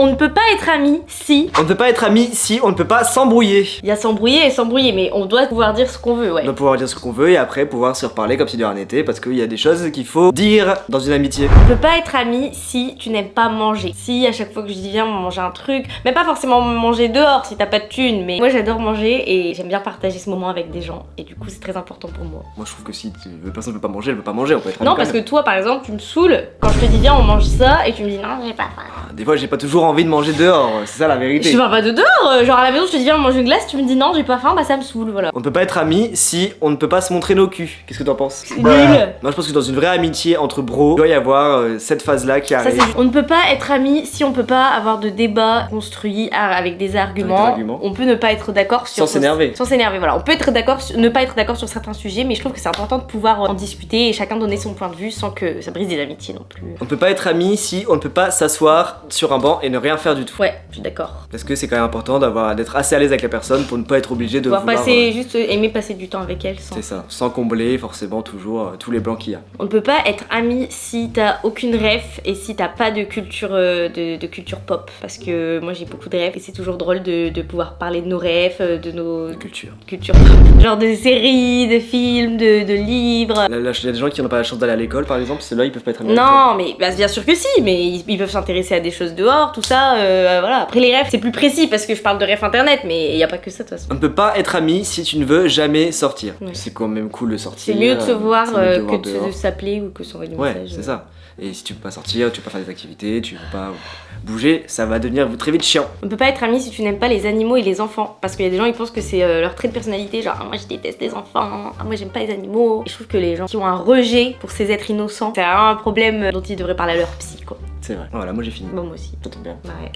On ne peut pas être amis si... On ne peut pas être amis si on ne peut pas s'embrouiller. Il y a s'embrouiller et s'embrouiller, mais on doit pouvoir dire ce qu'on veut, ouais. On doit pouvoir dire ce qu'on veut et après pouvoir se reparler comme si de rien n'était parce qu'il y a des choses qu'il faut dire dans une amitié. On peut pas être amis si tu n'aimes pas manger. Si à chaque fois que je dis viens on va manger un truc, même pas forcément manger dehors si t'as pas de thunes, mais moi j'adore manger et j'aime bien partager ce moment avec des gens et du coup c'est très important pour moi. Moi je trouve que si la personne ne peut pas manger, elle peut pas manger, on peut être amis Non quand parce que même. toi par exemple tu me saoules quand je te dis viens on mange ça et tu me dis non j'ai pas faim. Des fois j'ai pas toujours envie de manger dehors, c'est ça la vérité. Je parle pas de dehors, genre à la maison je te dis viens on mange une glace, tu me dis non j'ai pas faim, bah ça me saoule voilà. On ne peut pas être amis si on ne peut pas se montrer nos culs. Qu'est-ce que t'en penses? Nul. Moi je pense que dans une vraie amitié entre bros, il doit y avoir cette phase là qui Ça, arrive. on ne peut pas être amis si on peut pas avoir de débat construit avec des arguments. On peut ne pas être d'accord sur... Sans s'énerver. Sans s'énerver, voilà. On peut être d'accord, ne pas être d'accord sur certains sujets, mais je trouve que c'est important de pouvoir en discuter et chacun donner son point de vue sans que ça brise des amitiés non plus. On ne peut pas être amis si on ne peut pas s'asseoir sur un banc et ne rien faire du tout. Ouais, je suis d'accord. Parce que c'est quand même important d'être assez à l'aise avec la personne pour ne pas être obligé de Pouvoir vouloir, passer, juste aimer passer du temps avec elle sans... c'est ça, sans combler forcément toujours tous les blancs qu'il y a. On ne peut pas être ami si t'as aucune ref et si t'as pas de culture, de culture pop. Parce que moi j'ai beaucoup de refs et c'est toujours drôle de pouvoir parler de nos refs, de nos... Culture. Culture pop. Genre de séries, de films, de livres. Il y a des gens qui n'ont pas la chance d'aller à l'école par exemple, ceux-là ils peuvent pas être amis. Non, mais bah, bien sûr que si, mais ils peuvent s'intéresser à des choses dehors, tout ça, voilà. Après les refs, c'est plus précis parce que je parle de refs internet, mais y a pas que ça de toute façon. On ne peut pas être ami si tu ne veux jamais sortir. Ouais. C'est quand même cool de sortir. C'est mieux de se voir c'est mieux de que dehors. de s'appeler ou que s'envoyer des Ouais, messages. c'est ça. Et si tu peux pas sortir, tu peux pas faire des activités, tu peux pas bouger, ça va devenir très vite chiant. On peut pas être ami si tu n'aimes pas les animaux et les enfants. Parce qu'il y a des gens qui pensent que c'est leur trait de personnalité, genre ah, moi je déteste les enfants, ah, moi j'aime pas les animaux. Et je trouve que les gens qui ont un rejet pour ces êtres innocents, c'est un problème dont ils devraient parler à leur psy quoi. C'est vrai. Voilà, moi j'ai fini. Bon moi aussi. Ça tombe bien. Ouais.